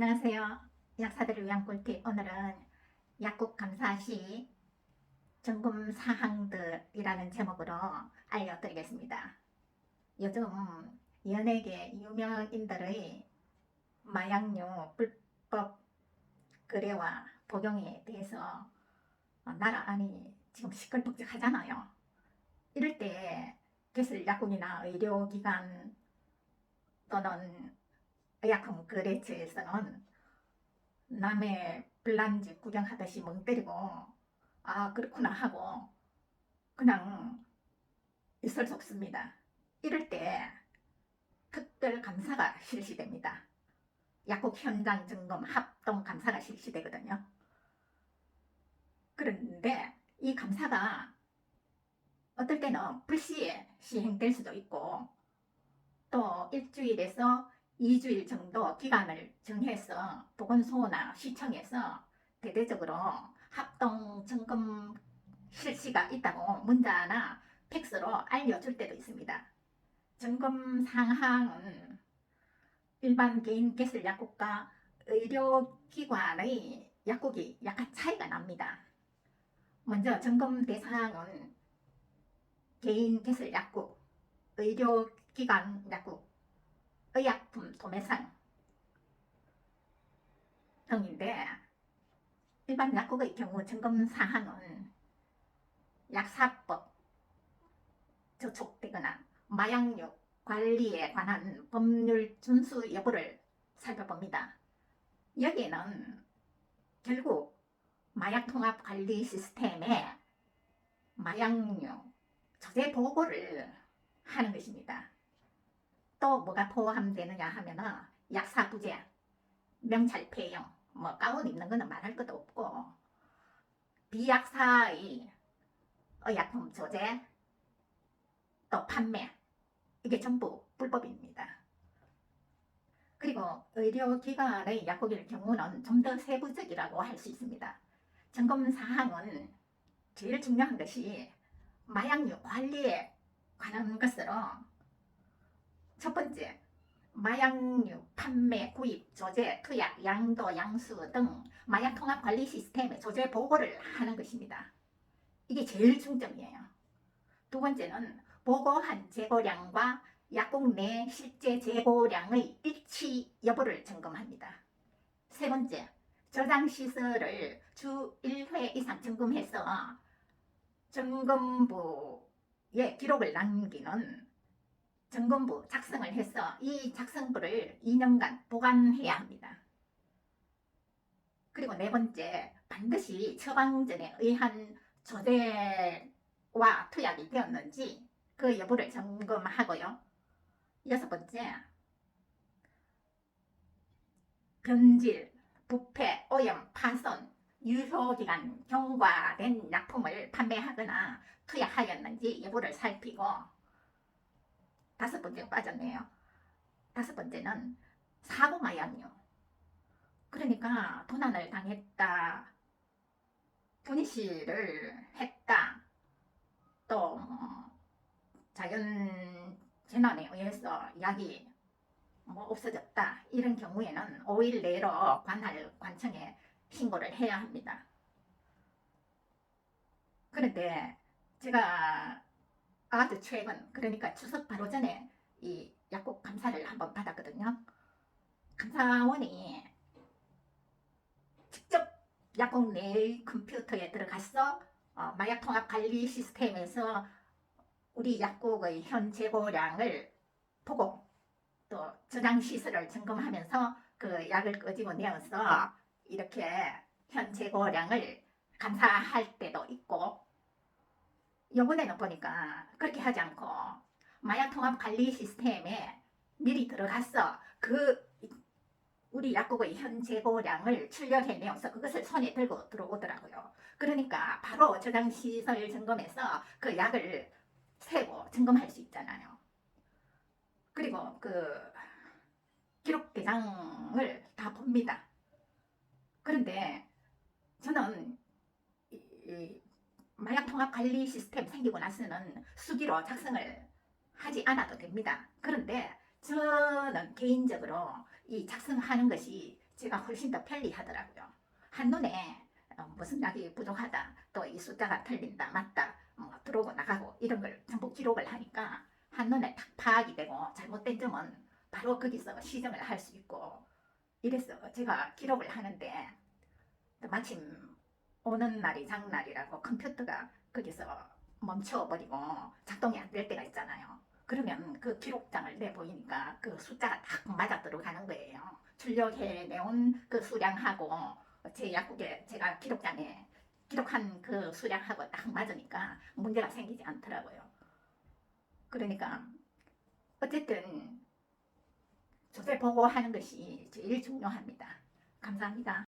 안녕하세요. 약사들을 위한 꿀팁. 오늘은 약국 감사 시 점검 사항들이라는 제목으로 알려드리겠습니다. 요즘 연예계 유명인들의 마약류 불법 거래와 복용에 대해서 나라안이 지금 시끌벅적하잖아요. 이럴 때 개설 약국이나 의료기관 또는 의약품 거래처에서는 남의 불난집 구경하듯이 멍 때리고 아 그렇구나 하고 그냥 있을 수 없습니다. 이럴 때 특별 감사가 실시됩니다. 약국 현장 점검 합동 감사가 실시되거든요. 그런데 이 감사가 어떨 때는 불시에 시행될 수도 있고 또 일주일에서 2주일 정도 기간을 정해서 보건소나 시청에서 대대적으로 합동 점검 실시가 있다고 문자나 팩스로 알려줄 때도 있습니다. 점검 사항은 일반 개인 개설 약국과 의료기관의 약국이 약간 차이가 납니다. 먼저 점검 대상은 개인 개설 약국, 의료기관 약국, 의약품 도매상 등인데 일반 약국의 경우 점검 사항은 약사법 저촉되거나 마약류 관리에 관한 법률 준수 여부를 살펴봅니다. 여기에는 결국 마약통합관리 시스템에 마약류 조제 보고를 하는 것입니다. 또 뭐가 포함되느냐 하면은 약사부재, 명찰 폐용, 뭐 가운 입는 거는 말할 것도 없고 비약사의 의약품 조제, 또 판매 이게 전부 불법입니다. 그리고 의료기관의 약국일 경우는 좀 더 세부적이라고 할 수 있습니다. 점검 사항은 제일 중요한 것이 마약류 관리에 관한 것으로 첫 번째, 마약류 판매, 구입, 조제, 투약, 양도, 양수 등 마약 통합 관리 시스템에 조제 보고를 하는 것입니다. 이게 제일 중점이에요. 두 번째는 보고한 재고량과 약국 내 실제 재고량의 일치 여부를 점검합니다. 세 번째, 저장 시설을 주 1회 이상 점검해서 점검부에 기록을 남기는 점검부 작성을 해서 이 작성부를 2년간 보관해야 합니다. 그리고 네 번째, 반드시 처방전에 의한 조제와 투약이 되었는지 그 여부를 점검하고요. 여섯 번째, 변질, 부패, 오염, 파손, 유효기간 경과된 약품을 판매하거나 투약하였는지 여부를 살피고 다섯 번째 빠졌네요. 다섯 번째는 사고마약류. 그러니까 도난을 당했다, 분실을 했다, 또 자연 재난에 의해서 약이 없어졌다 이런 경우에는 5일 내로 관청에 신고를 해야 합니다. 그런데 제가 아주 최근 그러니까 추석 바로 전에 이 약국 감사를 한번 받았거든요. 감사원이 직접 약국 내 컴퓨터에 들어가서 마약 통합 관리 시스템에서 우리 약국의 현 재고량을 보고 또 저장 시설을 점검하면서 그 약을 끄집어 내어서 이렇게 현 재고량을 감사할 때도 있고 이번에는 보니까 그렇게 하지 않고 마약 통합 관리 시스템에 미리 들어가서 그 우리 약국의 현 재고량을 출력해 내어서 그것을 손에 들고 들어오더라고요. 그러니까 바로 저장 시설 점검해서 그 약을 세고 점검할 수 있잖아요. 그리고 그 기록 대장을 다 봅니다. 그런데 저는 이 마약 통합 관리 시스템 생기고 나서는 수기로 작성을 하지 않아도 됩니다. 그런데 저는 개인적으로 이 작성하는 것이 제가 훨씬 더 편리하더라고요. 한눈에 무슨 약이 부족하다, 또 이 숫자가 틀린다, 맞다, 들어오고 나가고 이런 걸 전부 기록을 하니까 한눈에 딱 파악이 되고 잘못된 점은 바로 거기서 시정을 할 수 있고 이래서 제가 기록을 하는데 마침 오는 날이 장날이라고 컴퓨터가 거기서 멈춰버리고 작동이 안 될 때가 있잖아요. 그러면 그 기록장을 내보이니까 그 숫자가 딱 맞아 들어가는 거예요. 출력해 내온 그 수량하고 제 약국에 제가 기록장에 기록한 그 수량하고 딱 맞으니까 문제가 생기지 않더라고요. 그러니까 어쨌든 조세 보고하는 것이 제일 중요합니다. 감사합니다.